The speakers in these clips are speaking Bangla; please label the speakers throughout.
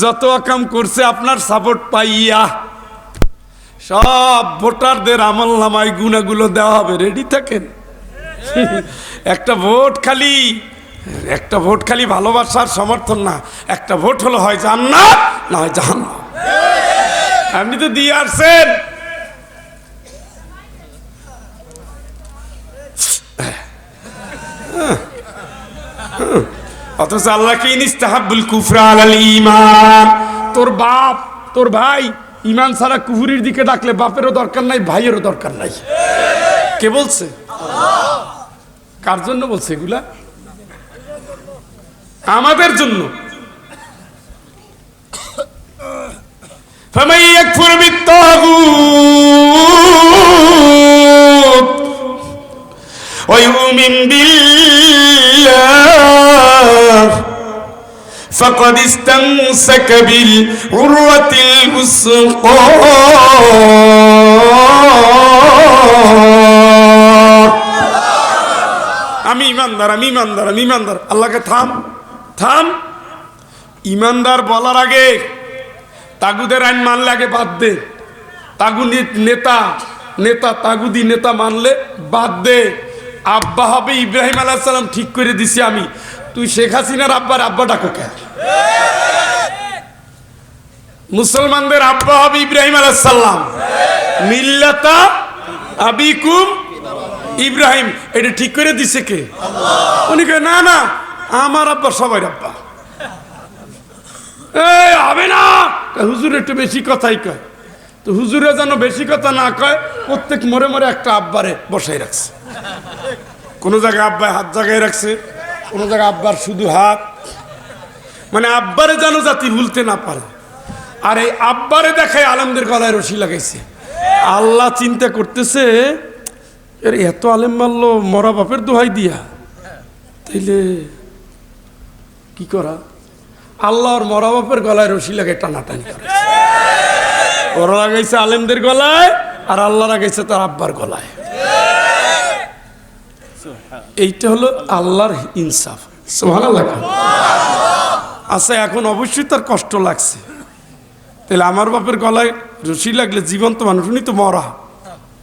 Speaker 1: যত কাম করছে আপনার সাপোর্ট পাইয়া সব ভোটারদের আমলনামায় গুনাহগুলো দেওয়া হবে, রেডি থাকেন। একটা ভোট খালি ভালোবাসার সমর্থন না, একটা ভোট হলো হয় জান্নাত না হয় জাহান্নাম। আপনি তো দিয়ে আসছেন, অথচ আল্লাহকে ইনস্তাহাব্বুল কুফরা আলাল ঈমান। তোর বাপ তোর ভাই ঈমান ছাড়া কুফরির দিকে ডাকলে বাপেরও দরকার নাই, ভাইয়েরও দরকার নাই। কে বলছে? কার জন্য বলছে এগুলা? আমাদের জন্য। ফামান ইয়াকফুর বিত্তাগুত ওয়া ইউমিন বিল্লাহ ফাকাদ ইসতামসাকা বিল উরওয়াতিল উসকা। আমি ইমানদার, আমি ইমানদার, আমি ইমানদার। আল্লাহকে থাম থাম। ইমানদার বলার আগে তাগুদের আইন মানলে আগে বাদ দে। নেতা তাগুদি নেতা মানলে বাদ দে। আব্বা হবে ইব্রাহিম আলাইহিস সালাম, ঠিক করে দিছি আমি। তুই শেখ হাসিনার আব্বা ডাকো কেন? মুসলমানদের আব্বা হবে ইব্রাহিম আলাইহিস সালাম, মিল্লাতা আবিকুম ইব্রাহিম। এটা ঠিক করে দিছে কে? উনি কয় না না, আমার আব্বা সবাই আব্বা। এই হবে না, হুজুর একটু বেশি কথাই কয়। তো হুজুরে যেন বেশি কথা না কয়, প্রত্যেক মোড়ে মোড়ে একটা আব্বারে বসাই রাখছে। কোন জায়গায় আব্বায় হাত জায়গায় রাখছে, কোন জায়গায় আব্বার শুধু হাত, মানে আব্বারে যেন জাতি ভুলতে না পারে। আর এই আব্বারে দেখায় আলেমদের গলায় রশি লাগাইছে। আল্লাহ চিন্তা করতেছে, এর এত আলেম মারলো মরা বাপের দোহাই দিয়া, তাইলে কি করা? আল্লাহর মরা বাপের গলায় রশি লাগে টানাটানি করে। ওরা লাগাইছে আলেমদের গলায়, আর আল্লাহ লাগাইছে তার আব্বার গলায়। এইটা হলো আল্লাহর ইনসাফ। সুবহানাল্লাহ। আচ্ছা, এখন অবশ্যই তার কষ্ট লাগছে। তাহলে আমার বাপের গলায় রশি লাগলে জীবন্ত মানুষ, উনি তো মরা,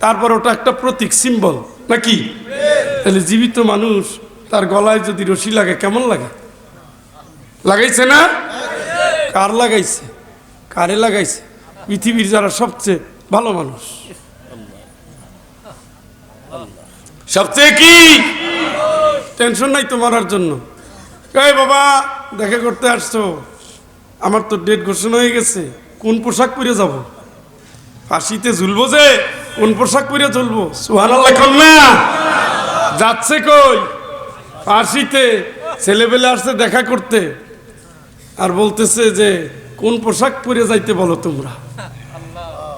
Speaker 1: তারপর ওটা একটা প্রতীক, সিম্বল নাকি? তাহলে জীবিত মানুষ তার গলায় যদি রশি লাগে কেমন লাগে? লাগাইছে না? কার লাগাইছে? কারে লাগাইছে? পৃথিবীর যারা সবচেয়ে ভালো মানুষ, সবচেয়ে কি টেনশন নাই তো মরার জন্য। এই বাবা দেখা করতে আসছো, আমার তো ডেট ঘোষণা হয়ে গেছে, কোন পোশাক পরে যাব? ফাঁসিতে ঝুলবো যে, কোন পোশাক পরে চলবো? সুবহানাল্লাহ না? যাচ্ছে কই? ফাঁসিতে। ছেলেবেলে আসছে দেখা করতে, আর বলতেছে যে কোন পোশাক পরে যাইতে বলো তোমরা।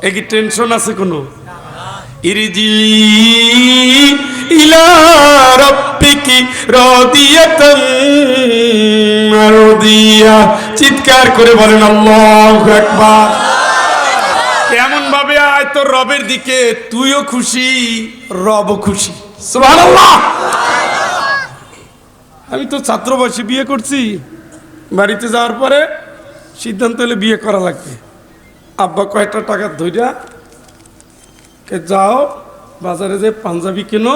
Speaker 1: এ কি টেনশন আছে কোনো? ইরজি ইলা রাব্বিকি রাদিয়াতান মারদিয়া। চিৎকার করে বলেন আল্লাহু আকবার। কেমন ভাবে আয় তোর রবের দিকে, তুইও খুশি রবও খুশি। সুবহানাল্লাহ। আমি তো ছাত্র বয়সে বিয়ে করছি, বাড়িতে যাওয়ার পরে সিদ্ধান্ত হলে বিয়ে করা লাগবে। আব্বা কয়েকটা টাকা ধইরা কে যাও বাজারে যে পাঞ্জাবি কেনো,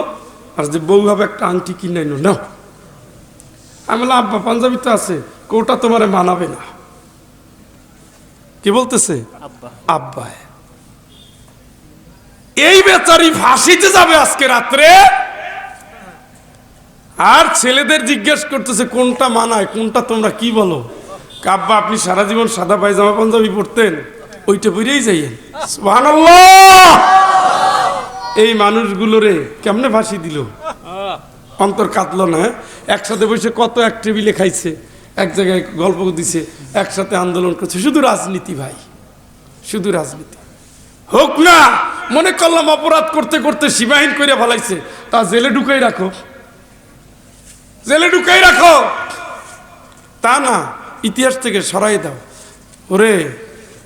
Speaker 1: আর যে বউ হবে একটা আংটি কিনে নাও। আমি বললাম আব্বা পাঞ্জাবি তো আছে, কোটা তোমারে মানাবে না। কি বলতেছে? আব্বা। এই বেচারি ফাঁসিতে যাবে আজকে রাত্রে, আর ছেলেদের জিজ্ঞেস করতেছে কোনটা মানায়, কোনটা তোমরা কি বলো? আব্বা আপনি সারা জীবন সাদা পায়জামা পাঞ্জাবি পরতেন, ওইটা পরেই যাইয়েন। সুবহানাল্লাহ। এই মানুষগুলোরে কেমনে ফাঁসি দিল? অন্তর কাঁদলো না? একসাথে বসে কত এক টেবিলে খাইছে, এক জায়গায় গল্প দিছে, একসাথে আন্দোলন করছে। শুধু রাজনীতি ভাই, শুধু রাজনীতি। হোক না, মনে করলাম অপরাধ করতে করতে সীমাহীন করে ফেলাইছে, তা জেলে ঢুকাই রাখো, জেলে ঢুকাই রাখো। তা না, ইতিহাস থেকে সরাই দাও।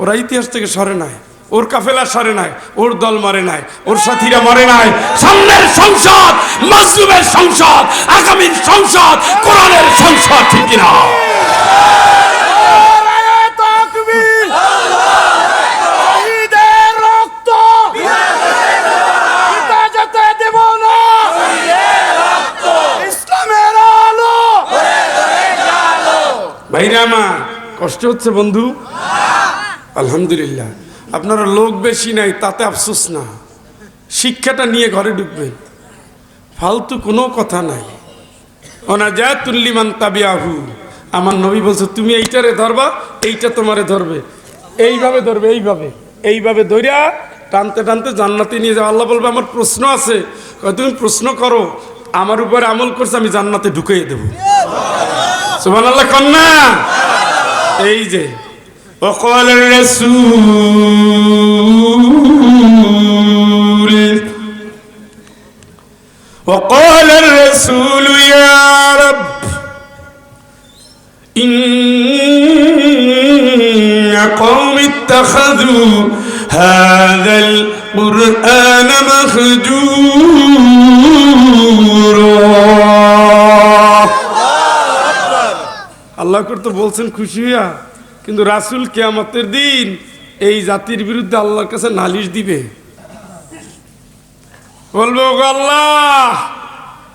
Speaker 1: ওরা ইতিহাস থেকে সরে নাই, ওর কাফেলা সরে নাই, ওর দল মরে নাই, ওর সাথীরা মরে নাই। সামনের সংসদ মাসলুমের সংসদ, আগামীর সংসদ কোরআনের সংসদ, ঠিক না? কষ্ট হচ্ছে বন্ধু? আলহামদুলিল্লাহ, আপনারা লোক বেশি নাই তাতে আফসোস না, শিক্ষাটা নিয়ে ঘরে ঢুকবেন, ফালতু কোনো কথা নাই। ওনাজাতুল লিমান তাবিআহু, আমার নবী বলছে তুমি এইটারে ধরবা, এইটা তোমারে ধরবে, এইভাবে ধরবে, এইভাবে ধরিয়া টানতে টানতে জান্নাতে নিয়ে যাও। আল্লাহ বলবে আমার প্রশ্ন আছে, তুমি প্রশ্ন করো, আমার উপরে আমল করছে আমি জান্নাতে ঢুকিয়ে দেবো। সুবহানাল্লাহ কন্যা। এই যে وقال الرسول يا رب إن قوم اتخذوا هذا القرآن مهجورا। আল্লাহ করতে বলছেন খুশি হইয়া, কিন্তু রাসূল কিয়ামতের দিন এই জাতির বিরুদ্ধে আল্লাহর কাছে নালিশ দিবে, বলবে ওগো আল্লাহ,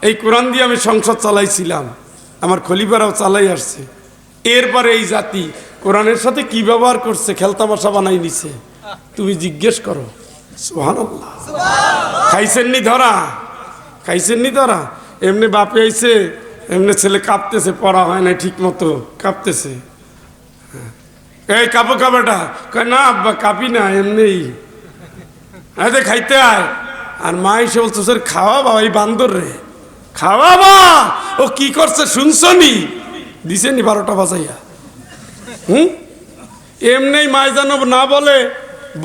Speaker 1: এই কোরআন দিয়ে আমি সংসদ চালাইছিলাম, আমার খলিফারাও চালাই আসছে, এরপরে এই জাতি কোরআনের সাথে কি ব্যবহার করছে, খেলতামাশা বানাই নিছে, তুমি জিজ্ঞেস করো। সুবহানাল্লাহ। খাইছেননি ধরা, খাইছেননি ধরা, এমনি বাপে আইছে, এমনি ছেলে কাঁপতেছে, পড়া হয় না ঠিক মতো, কাঁপতেছে, এই কাপো কাবাটা, না আব্বা কাঁপি না, এমনি আরে খাইতে আয়। আর মা এসে বলছে স্যার খাওয়াবা, এই বান্দর রে খাওয়াবা, ও কি করছে শুনছনি, দিছেনি 12টা বাজাইয়া। এমনি মায় যেন না বলে,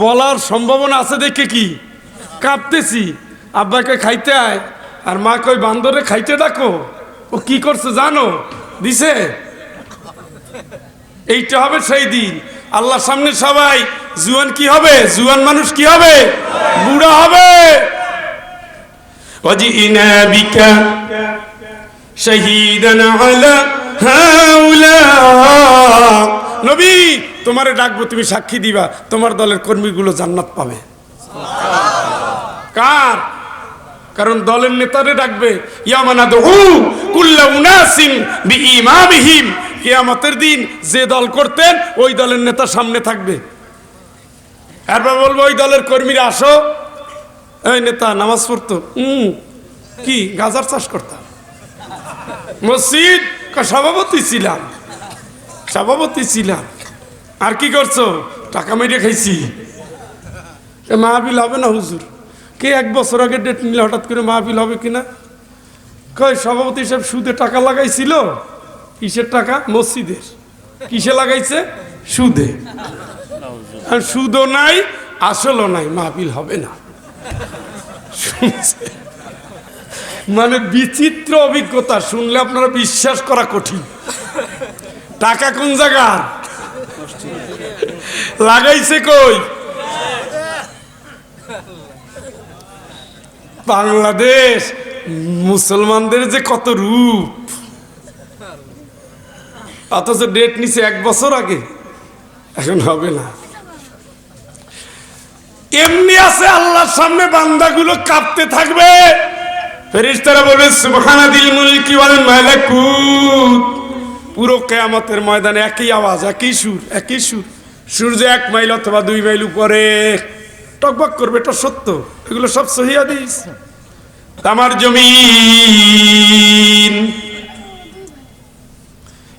Speaker 1: বলার সম্ভাবনা আছে দেখে কি কাঁপতেছি, আব্বাকে খাইতে আয়, আর মা কই বান্দরে খাইতে ডাকো, ও কি করছে জানো, দিছে। এইটা হবে সেই দিন আল্লাহর সামনে সবাই জুয়ান কি হবে, জুয়ান মানুষ কি হবে, বুড়া হবে। ওয়াজিনা বিকা শাহীদান আলা হাউলা, নবী তোমারে ডাকবো, তুমি সাক্ষী দিবা, তোমার দলের কর্মীগুলো জান্নাত পাবে। কার? কারণ দলের নেতারে ডাকবে, ইয়ামানাদু কুল্লু উনাসিন বিইমামিহিম, কিয়ামতের দিন যে দল করতেন ওই দলের নেতা সামনে থাকবে, এরপর বলবো ওই দলের কর্মীরা আসো, এই নেতা নামাজ পড়তো, কি গাজার চাষ করতাম, মসজিদ সভাপতি ছিলাম, সভাপতি ছিলাম, আর কি করছো, টাকা মেরে খাইছি, মাহফিল হবে না হুজুর, কে 1 বছর আগে ডেট নিলে হঠাৎ করে মাহফিল হবে কিনা, কই সভাপতি সাহেব সুদে টাকা লাগাইছিল, কিসের টাকা, মসজিদের, কিসে লাগাইছে, সুদে, আর সুদও নাই আসলও নাই, মাহফিল হবে না। মানে বিচিত্র অভিজ্ঞতা, শুনলে আপনারা বিশ্বাস করা কঠিন। টাকা কোন জায়গা লাগাইছে, কই, বাংলাদেশ। মুসলমানদের যে কত রূপ, অথচ ডেট নিছে 1 বছর আগে, এখন হবে না। এমনি আছে আল্লাহর সামনে বান্দাগুলো কাঁপতে থাকবে, ফেরেশতারা বলবে সুবহানাদিল মুলকি ওয়াল মালাকুত, পুরো কিয়ামতের ময়দানে একই আওয়াজ, একই সুর, একই সুর, সূর্য 1 মাইল অথবা 2 মাইল উপরে টকবক করবে, এটা সত্য, এগুলো সব সহিহ হাদিস। তামার জমিন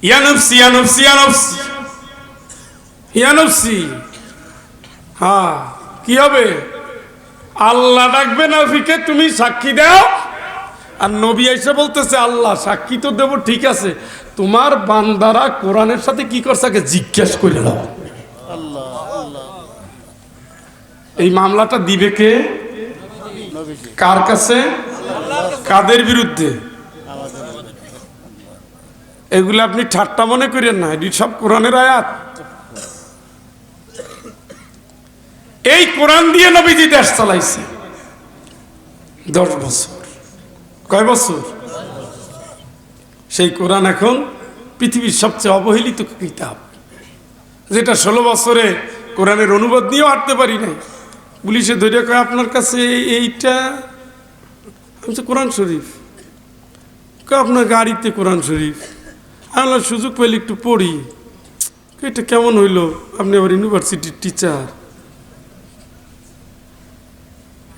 Speaker 1: ইয়া নফসি ইয়া নফসি ইয়া নফসি ইয়া নফসি, হ্যাঁ কি হবে, আল্লাহ ডাকবে নবীকে, তুমি সাক্ষী দাও, আর নবী এসে বলতেছে আল্লাহ সাক্ষী তো দেব, ঠিক আছে, তোমার বান্দারা কোরআনের সাথে কি করছে আগে জিজ্ঞেস করে নাও। এই মামলাটা দিবে কে, কার কাছে, কাদের বিরুদ্ধে, এগুলো আপনি ঠাট্টা মনে করেন না, এটি সব কোরআনের আয়াত। এই কোরআন দিয়ে নবীজি দেশ চালাইছে 10 বছর, কয় বছর, সেই কোরআন এখন পৃথিবীর সবচেয়ে অবহেলিত কিতাব, যেটা 16 বছরে কোরআনের অনুবাদ নিয়েও আটতে পারি নাই। পুলিশে ধরে কয় আপনার কাছে এইটা, আমি কোরআন শরীফ, কয় আপনার গাড়িতে কোরআন শরীফ, আমরা সুযোগ পেলে একটু পড়ি, এটা কেমন হইল, আপনি আবার ইউনিভার্সিটির টিচার,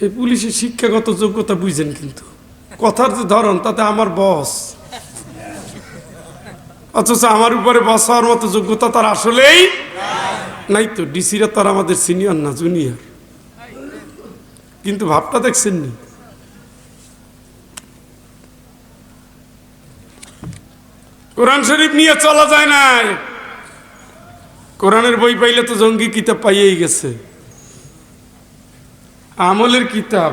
Speaker 1: এই পুলিশের শিক্ষাগত যোগ্যতা বুঝেন, কিন্তু কথার যে ধরন তাতে আমার বস, অথচ আমার উপরে বস হওয়ার মতো যোগ্যতা তার আসলেই নাই। তো ডিসিরা তার আমাদের সিনিয়র না, জুনিয়র, কিন্তু ভাবটা দেখছেন নি। কোরআন শরীফ নিয়ে চলা যায় না। কোরআনের বই পাইলে তো জঙ্গি কিতাব পাইয়েই গেছে। আমলের কিতাব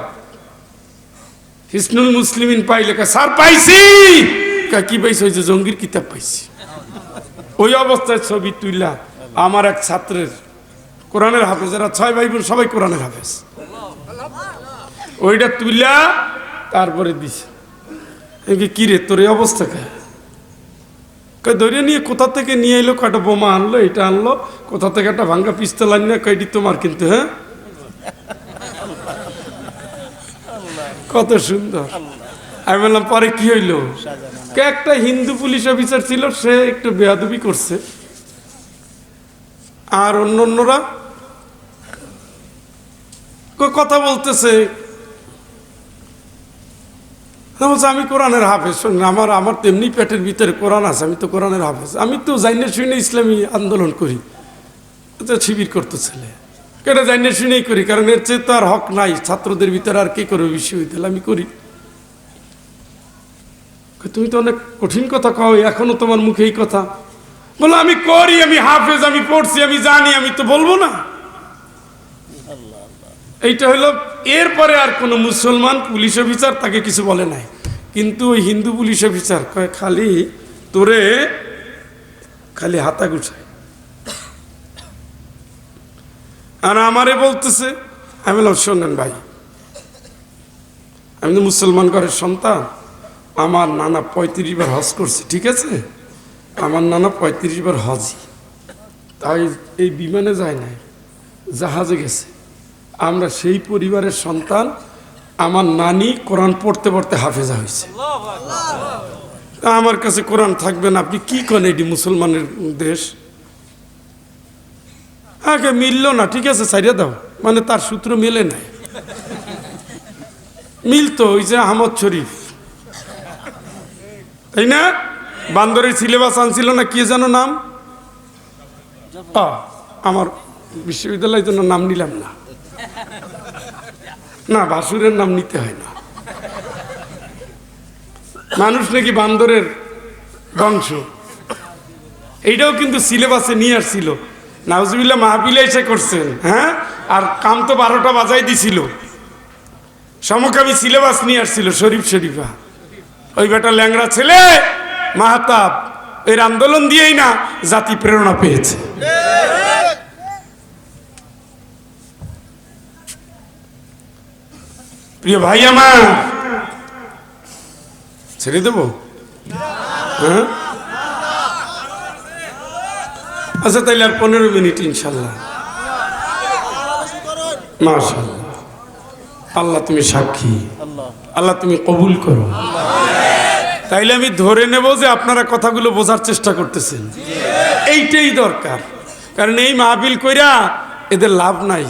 Speaker 1: হিসনুল মুসলিমিন পাইলে স্যার পাইছি, কি পাইছি? ওই যে জঙ্গির কিতাব পাইছি। ওই অবস্থায় ছবি তুইলা আমার এক ছাত্রের, কোরআনের হাফেজ, এরা 6 ভাই বোন সবাই কোরআনের হাফেজ, ওইটা তুইলা তারপরে দিছে। কি রে তোর এই অবস্থা কে? ধরে নিয়ে কোথা থেকে নিয়ে এলো, কয়টা বোমা আনলো, এটা আনলো, কোথা থেকে একটা ভাঙ্গা পিস্তল আনলো, কয়টি তোমার, কিন্তু হ্যাঁ কত সুন্দর। আমি বললাম পরে কি হইলো? একটা হিন্দু পুলিশ অফিসার ছিল, সে একটু বেয়াদবি করছে, আর অন্যরা কথা বলতেছে। আমি কোরআনের হাফেজ, আমার তেমনি পেটের ভিতরে কোরআন আছে, আমি তো কোরআনের হাফেজ, আমি তো জাইনে শুনে ইসলামী আন্দোলন করি, শিবির করতে ছেলে, এটা জাইনে শুনেই করি, কারণ এর চেয়ে তো আর হক নাই ছাত্রদের ভিতরে, আর কে করবে বিশ্ববিদ্যালয়, আমি করি। তুমি তো অনেক কঠিন কথা কও, এখনো তোমার মুখে এই কথা? বলো আমি করি, আমি হাফেজ, আমি পড়ছি, আমি জানি, আমি তো বলবো না। এইটা হলো। এরপরে আর কোনো মুসলমান পুলিশ অফিসার তাকে কিছু বলে নাই, কিন্তু ওই হিন্দু পুলিশ অফিসার কয় খালি তোরে খালি হাতা গুছায়, আর আমারে বলতেছে। আমি বললাম শোনেন ভাই, আমি তো মুসলমান ঘরের সন্তান, আমার নানা 35 বার হজ করছে, ঠিক আছে? আমার নানা 35 বার হজই, তাই এই বিমানে যায় নাই, জাহাজে গেছে। আমরা সেই পরিবারের সন্তান, আমার নানি কোরআন পড়তে পড়তে হাফেজা হয়েছে। আমার কাছে কোরআন থাকবে না, আপনি কি করেন? এটি মুসলমানের দেশ। আগে মিললো না, ঠিক আছে ছাইড়া দাও, মানে তার সূত্র মেলে নাই। মিলতো ওই যে আহমদ শরীফ, তাই না? বান্দরের সিলেবাস আনছিল না, কি যেন নাম, আমার বিশ্ববিদ্যালয়ের জন্য নাম নিলাম না, না বাসুরের নাম নিতে হয় না, মানুষ নাকি বান্দরের বংশ, এইটাও কিন্তু সিলেবাসে নিয়ে আসছিল। নাউজুবিল্লাহ মাহফিলে এসে করছেন, হ্যাঁ, আর কাম তো 12টা বাজাই দিছিল, সমকামী সিলেবাস নিয়ে আসছিল শরীফ শরীফা। ওই বেটা ল্যাংড়া ছেলে মাহতাব এর আন্দোলন দিয়েই না জাতি প্রেরণা পেয়েছে। প্রিয় ভাই আমার, ছেড়ে দেব? হ্যাঁ, আচ্ছা তাইলে আর 15 মিনিট ইনশাল্লাহ। মাশাআল্লাহ, আল্লাহ তুমি সাক্ষী, আল্লাহ তুমি কবুল করো। তাইলে আমি ধরে নেব যে আপনারা কথাগুলো বোঝার চেষ্টা করতেছেন, এইটাই দরকার। কারণ এই মাহফিল কইরা এদের লাভ নাই,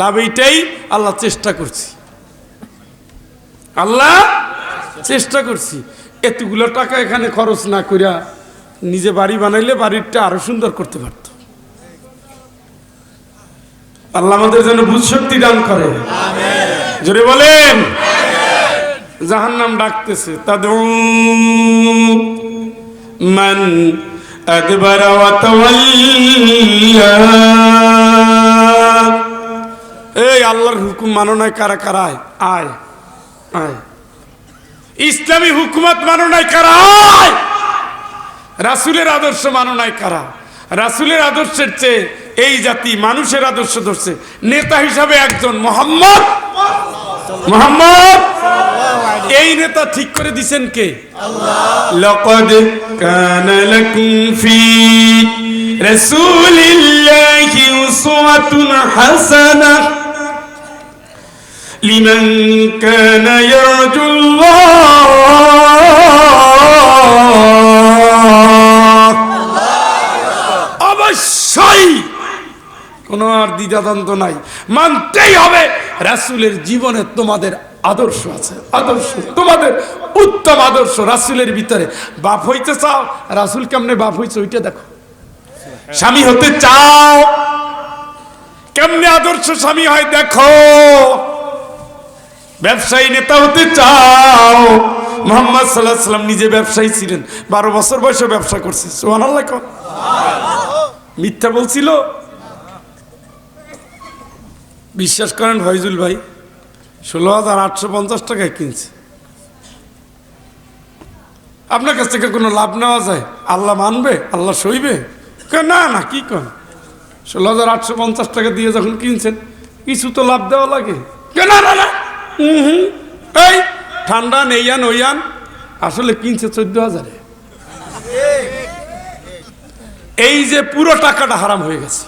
Speaker 1: লাভ এইটাই, আল্লাহ চেষ্টা করছি, আল্লাহ চেষ্টা করছি। এতগুলো টাকা এখানে খরচ না কইরা নিজে বাড়ি বানাইলে বাড়িটা আরো সুন্দর করতে পারত। আল্লাহ আমাদের যেন বুঝ শক্তি দান করে, জোরে বলেন। জাহান্নাম ডাকতেছে, তাদউ মান আদবারা ওয়া তাওয়াল্লা। এই আল্লাহর হুকুম মানো নাই কারা কারা? আয় আয়। ইসলামী হুকুমত মানো নাই কারা? আয়। রাসূলের আদর্শ মানো নাই কারা? রাসূলের আদর্শের চেয়ে এই জাতি মানুষের আদর্শ ধরছে। নেতা হিসাবে একজন মুহাম্মদ, এই নেতা ঠিক করে দিছেন কে? আল্লাহ। লাকাদ কানা লাকুম ফি রাসূলিল্লাহি উসওয়াতুন হাসানাহ লিমান কানা ইয়ারজুল্লাহ কোনো আর দ্বিধাদ্বন্দ্ব নাই, মানতেই হবে। রাসূলের জীবনে তোমাদের আদর্শ আছে, আদর্শ তোমাদের উত্তম আদর্শ রাসূলের ভিতরে। বাপ হইতে চাও, রাসূল কেমনে বাপ হইছে ওইটা দেখো। স্বামী হতে চাও, কেমনে আদর্শ স্বামী হয় দেখো। ব্যবসায়ী নেতা হতে চাও, মুহাম্মদ সাল্লাল্লাহু আলাইহি ওয়াসাল্লাম নিজে ব্যবসায়ী ছিলেন, 12 বছর বয়সে ব্যবসা করছে। সুবহানাল্লাহ। মিথ্যা বলছিল? বিশ্বাস করেন ফয়জুল ভাই 16,850 টাকায় কিনছে। আপনার কাছ থেকে কোনো লাভ নেওয়া যায়? আল্লাহ মানবে, আল্লাহ সইবে? না না, কি কন, 16,850 টাকা দিয়ে যখন কিনছেন কিছু তো লাভ দেওয়া লাগে। না না না, এই ঠান্ডা নেইয়ান ওইয়ান, আসলে কিনছে 14,000-এ। এই যে পুরো টাকাটা হারাম হয়ে গেছে।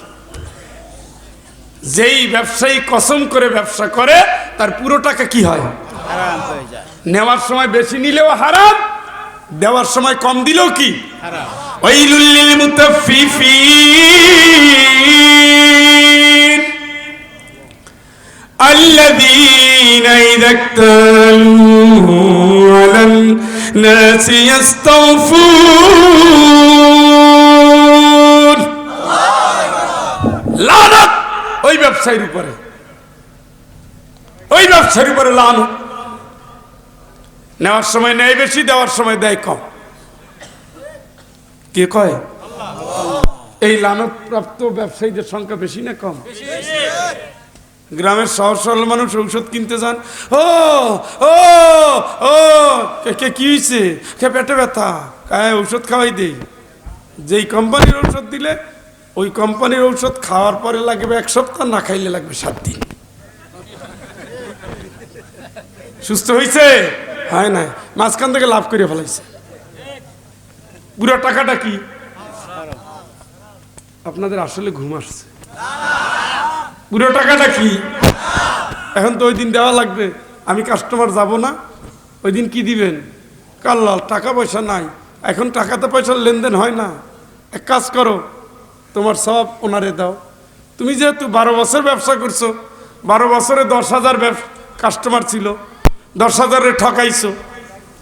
Speaker 1: যেই ব্যবসায়ী কসম করে ব্যবসা করে তার পুরো টাকা কি হয়? হারাম হয়ে যায়। নেওয়ার সময় বেশি নিলেও হারাম, দেওয়ার সময় কম দিলেও কি হারাম। ওয়াইলুল লিল মুতাফফিফিন আল্লাযীনা ইযা ইক্তালু আলান নাসি ইস্তাওফুন। লানাত ওই ব্যবসায়ীর উপরে, ওই ব্যবসায়ীর উপরে লানত। নেওয়ার সময় নেয় বেশি, দেওয়ার সময় দেয় কম। কে কয়? এই লানত প্রাপ্ত ব্যবসায়ীদের সংখ্যা বেশি না কম? গ্রামের সহজ সরল মানুষ ঔষধ কিনতে যান, ও ও ও কে কি হয়েছে, কে পেটে ব্যথা, ঔষধ খাওয়াই দেই। যেই কোম্পানির ঔষধ দিলে ওই কোম্পানির ঔষধ খাওয়ার পরে লাগবে 1 সপ্তাহ, না খাইলে লাগবে 7 দিন। সুস্থ হয়েছে? হয় না, মাঝখান থেকে লাভ করে ফেলাইছে। পুরো টাকাটা কি? আপনাদের আসলে ঘুম আসছে? পুরো টাকাটা কি? এখন তো ওই দিন দেওয়া লাগবে, আমি কাস্টমার যাব না, ওই দিন কি দিবেন? কাল্লাল টাকা পয়সা নাই, এখন টাকাতে পয়সার লেনদেন হয় না। এক কাজ করো, তোমার সব ওনারে দাও। তুমি যেহেতু 12 বছর ব্যবসা করছো, 12 বছরে 10,000 কাস্টমার ছিল, 10,000-এ ঠকাইছো,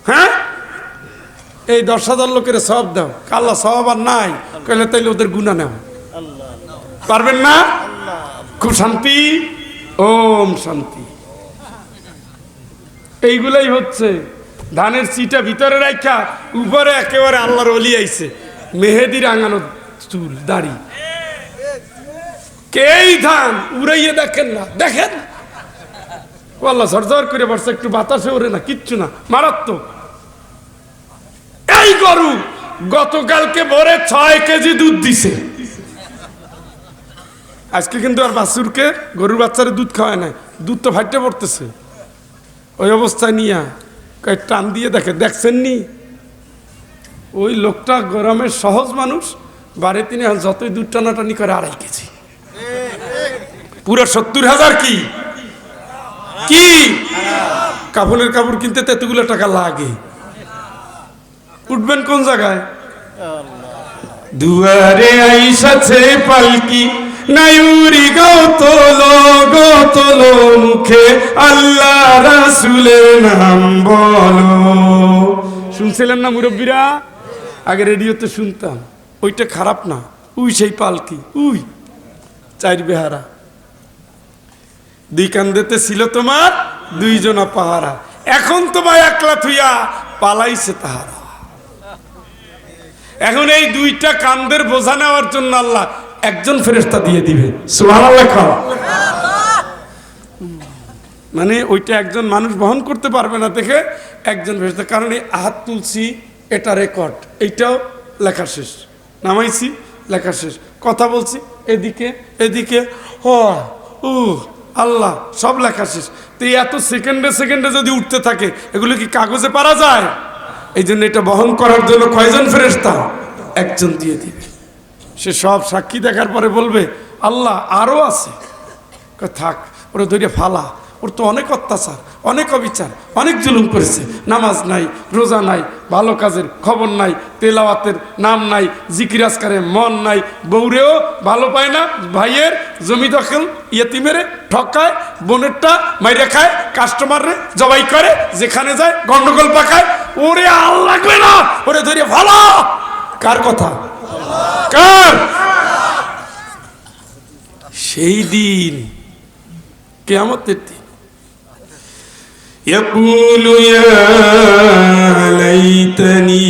Speaker 1: হ্যাঁ, এই 10,000 লোকের সব দাও। কাল্লা সব আর নাই, কইলে তাইলে ওদের গুনাহ নেও। পারবেন না? খুব শান্তি, ওম শান্তি। এইগুলাই হচ্ছে ধানের চিটা ভিতরে রাখা, উপরে একেবারে আল্লাহর ওলি আইছে, মেহেদি রাঙানো চুল দাড়ি। কেই ধান উড়াইয়ে দেখেন না, দেখেন আল্লাহ ঝরঝর করে বসে, একটু বাতাসে ওরে না, কিচ্ছু না, মারাত্মক। এই গরু গতকালকে ভোরে 6 কেজি দুধ দিছে, আজকে কিন্তু আর বাছুরকে, গরুর বাচ্চারে দুধ খাওয়ায় নাই, দুধ তো ফাইটে পড়তেছে। ওই অবস্থায় নিয়ে টান দিয়ে দেখে, দেখছেন নি ওই লোকটা গরমের সহজ মানুষ, বাড়িতে তিনি যতই দুধ টানাটানি করে 2.5 কেজি, পুরো 70,000 কি কি কাপড়ের কাপড় কিনতে এতগুলো টাকা লাগে। উঠবেন কোন জায়গায়? দুয়ারে আইসাছে পালকি, নায়ুরি গতলো মুখে আল্লাহ রাসূলের নাম বলো। শুনছিলেন না মুরব্বীরা? আগে রেডিওতে শুনতাম, ওইটা খারাপ না, উই সেই পালকি, উই 4 বেহারা, 2 কান্দেতে ছিল তোমার 2 জনা পাহারা, এখন তোমায় একলা থুইয়া পালাইছে তাহারা। এখন এই 2টা কান্দের বোঝা নেওয়ার জন্য আল্লাহ একজন ফেরেশতা দিয়ে দিবে। সুবহানাল্লাহ। মানে ওইটা একজন মানুষ বহন করতে পারবে না, দেখে একজন ফেরেশতা। কারণ এই হাত তুলছি, এটা রেকর্ড, এইটাও লেখা শেষ, নামাইছি লেখা শেষ, কথা বলছি এদিকে এদিকে, ও আল্লাহ সব লেখা শেষ। তো এত সেকেন্ডে সেকেন্ডে যদি উঠতে থাকে, এগুলো কি কাগজে পারা যায়? এই জন্য এটা বহন করার জন্য কয়জন ফেরেশতা? একজন দিয়ে দিবে। সে সব সাক্ষী দেখার পরে বলবে, আল্লাহ আরো আছে। থাক, ওরা ধরে ফালা, ওর তো অনেক অত্যাচার, অনেক অবিচার, অনেক জুলুম করেছে। নামাজ নাই, রোজা নাই, ভালো কাজের খবর নাই, তেলাওয়াতের নাম নাই, জিকির আজকারে মন নাই, বউরেও ভালো পায় না, ভাইয়ের জমি দখল ইয়েতিমেরে ঠকায়, বোনেরটা মাইরে খায়, কাস্টমাররে জবাই করে, যেখানে যায় গন্ডগোল পাকায়। ওরে আল লাগবে না, ওরে ধরে ভালো। কার কথা? কার? সেই দিন কিয়ামতের দিন
Speaker 2: يقول يا ليتني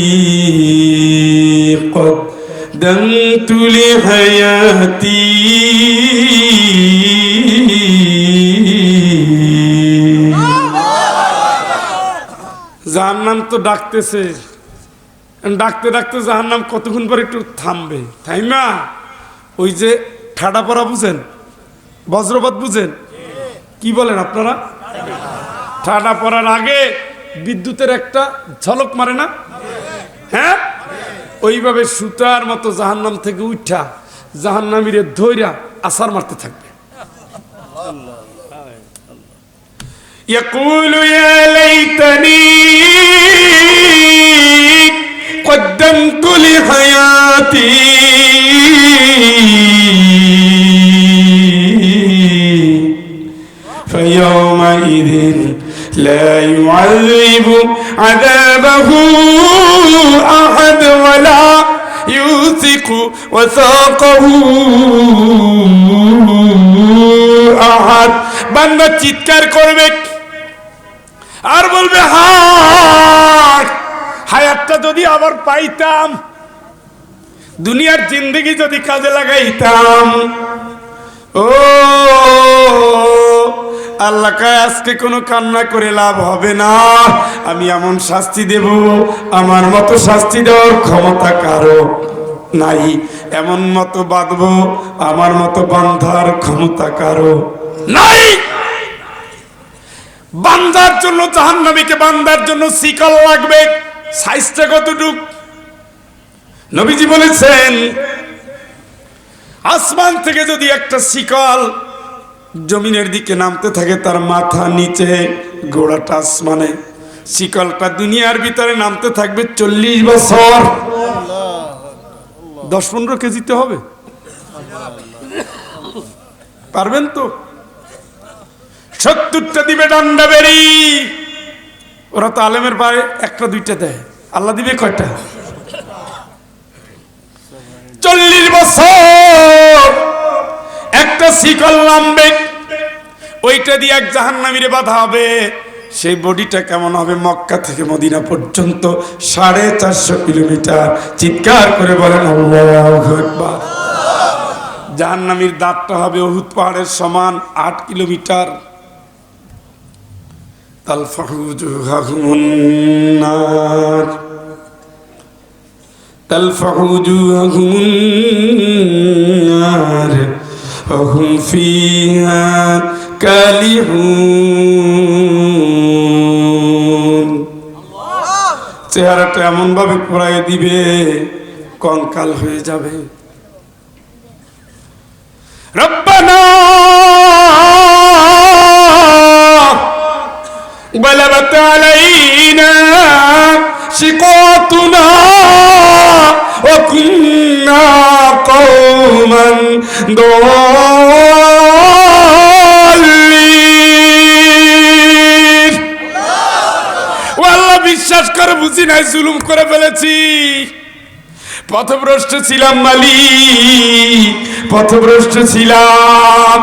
Speaker 2: قدمت لحياتي
Speaker 1: জাহান্নাম তো ডাকতেছে, ডাকতে ডাকতে জাহান্নাম কতক্ষণ পরে একটু থামবে, তাই না? ওই যে ঠাডা পড়া বুঝেন, বজ্রপাত বুঝেন, কি বলেন আপনারা? ঠাডা পড়ার আগে বিদ্যুতের একটা ঝলক মারে না? হ্যাঁ, ওইভাবে সুতার মতো জাহান্নাম থেকে উঠা জাহান্নামীরে ধইরা আসার মারতে থাকবে।
Speaker 2: يقول يا ليتني قدمت لحياتي فيومئذ لا يعذب عذابه أحد ولا يوثق وثاقه أحد। বান্দা চিৎকার করবে আর বলবে হায়, হায়াতটা যদি আবার পাইতাম, দুনিয়ার জিন্দেগি যদি কাজে লাগাইতাম। ও আল্লাহ কয় আজকে কোনো কান্না করে লাভ হবে না, আমি এমন শাস্তি দেব, আমার মতো শাস্তি দেওয়ার ক্ষমতা কারো নাই, এমন মতো বাঁধবো, আমার মতো বান্ধার ক্ষমতা কারো নাই। বান্দার জন্য জাহান্নামীকে বান্দার জন্য শিকল লাগবে, সাইজটা কতটুক? নবীজি বলেছেন আসমান থেকে যদি একটা শিকল জমিনের দিকে নামতে থাকে, তার মাথা নিচে গোড়াটা আসমানে, শিকলটা দুনিয়ার ভিতরে নামতে থাকবে 40 বছর। 10-15 কেজিতে হবে, পারবেন তো? 70টা দিবে ডান্ডা বেরি, ওরা তো আলেমের পায়ে 1টা-2টা দেয়, আল্লাহ দিবে কয়টা? 40 বছর একটা শিকল নামবে, ওইটা দিয়ে এক জাহান্নামীরে বাধা হবে। সেই বডিটা কেমন হবে? মক্কা থেকে মদিনা পর্যন্ত 450 কিলোমিটার। চিৎকার করে বলেন আল্লাহু আকবার। জাহান্নামীর দাঁতটা হবে উহুদ পাহাড়ের সমান, 8 কিলোমিটার। তালফাহু জুহাহুমুন নার, তালফাহু জুহাহুমুন নার وهم فيها كالحون। চেহারাটা এমন ভাবে পোড়ায় দিবে, কঙ্কাল হয়ে যাবে। রব্বানা غلبت علينا شقوتنا وكنا قوما ضالين। আল্লাহ বিশ্বাস করে বুঝি নাই, জুলুম করে ফেলেছি, পথভ্রষ্ট ছিলাম মালিক, পথভ্রষ্ট ছিলাম।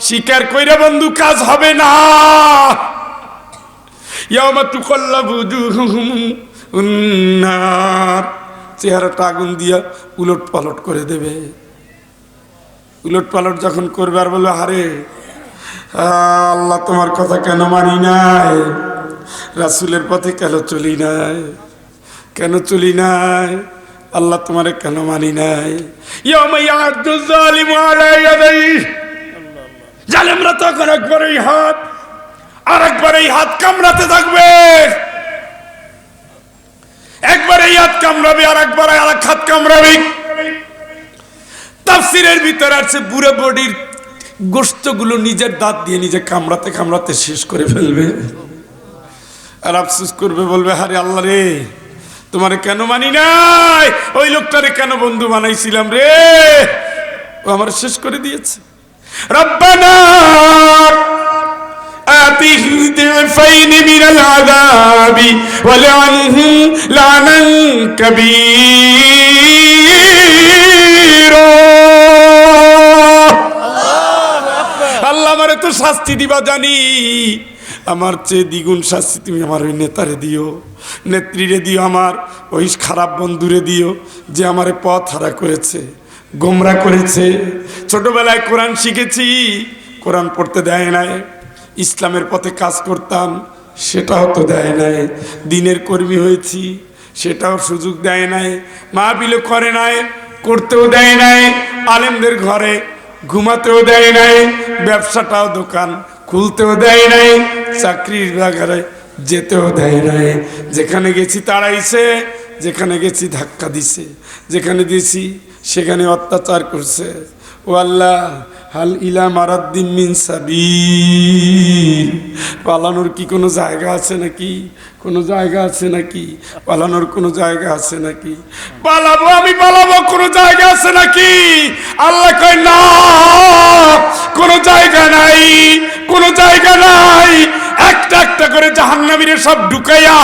Speaker 2: স্বীকার কইরা বন্ধু কাজ হবে না। ইয়াউমা তুকাল্লাবু উজুহুহুম উন্নার, চেহারাটা আগুন দিয়া উলট পালট করে দেবে। উলট পালট যখন করবে আর বলবে আরে আল্লাহ তোমার কথা কেন মানি নাই, রাসূলের পথে কেন চলি নাই, কেন চলি নাই, আল্লাহ তোমারে কেন মানি নাই। ইয়াউমা ইয়াদু যালিমু আলা ইয়াদাইহি, জালেমরা তখন একবার এই হাত আর একবার এই হাত কামড়াতে থাকবে, একবার এই হাত কামড়াবে আর একবার আর এক হাত কামড়াবে। তাফসীরের ভিতর আছে বুড়ো বডির
Speaker 1: গোশতগুলো নিজের দাঁত দিয়ে নিজে কামড়াতে কামড়াতে শেষ করে ফেলবে। আর আফসোস করবে, বলবে আরে আল্লাহ রে, তোমারে কেন মানি নাই, ওই লোকটারে কেন বন্ধু বানাইছিলাম রে, ও আমার শেষ করে দিয়েছে। রব্বানা আতিহি দিফাইনি মিনাল আযাবি ওয়ালআনহুম লানান কাবীরা। আল্লাহ আমারে তো শাস্তি দিবা জানি, আমার চেয়ে দ্বিগুণ শাস্তি তুমি আমার ওই নেতারে দিও, নেত্রীরে দিও, আমার ওই খারাপ বন্ধুরে দিও যে আমারে পথ হারা করেছে, গোমরা করেছে। ছোটবেলায় কোরআন শিখেছি, কোরআন পড়তে দেয় নাই, ইসলামের পথে কাজ করতাম, সেটাও তো দেয় নাই। দিনের কর্মী হয়েছি, সেটাও সুযোগ দেয় নাই। মাহফিল করে নাই, করতেও দেয় নাই, আলেমদের ঘরে ঘুমাতেও দেয় নাই, ব্যবসাটাও দোকান খুলতেও দেয় নাই, চাকরির বাজারে যেতেও দেয় নাই। যেখানে গেছি তাড়াইছে, যেখানে গেছি ধাক্কা দিছে, যেখানে দিয়েছি সেখানে অত্যাচার করছে। ও আল্লাহ, হাল ইলা মারাদ্দিন মিন সাবিল, পালানোর কি কোনো জায়গা আছে নাকি? কোনো জায়গা আছে নাকি? পালানোর কোনো জায়গা আছে নাকি? পালাবো, আমি পালাবো, কোনো জায়গা আছে নাকি? আল্লাহ কয় না, কোনো জায়গা নাই, কোনো জায়গা নাই। একটা একটা করে জাহান্নামীরে সব ঢুকাইয়া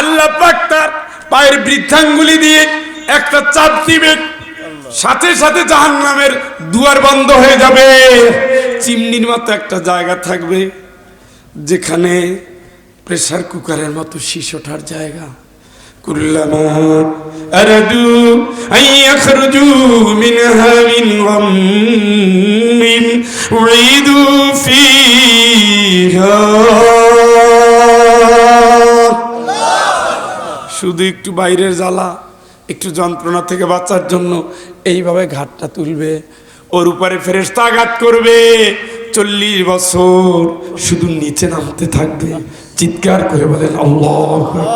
Speaker 1: আল্লাহ পাক তার পায়ের বৃদ্ধাঙ্গুলি দিয়ে একটা চাপ দিবে, সাথে সাথে জাহান্নামের দুয়ার বন্ধ হয়ে যাবে। চিমনির মতো একটা জায়গা থাকবে, যেখানে প্রেসার কুকারের মতো শীষ ওঠার জায়গা। কুল্লামা আরাদু আইয়াখরুজু মিনহা মিন গাম্মিন উইদু ফিহা। শুধু একটু বাইরের জ্বালা, একটু যন্ত্রণা থেকে বাঁচার জন্য এইভাবে ঘাটটা তুলবে, ওর উপরে ফেরেশতা আঘাত করবে। 40 বছর শুধু নিচে নামতে থাকবে। চিৎকার করে বলেন আল্লাহু আকবার।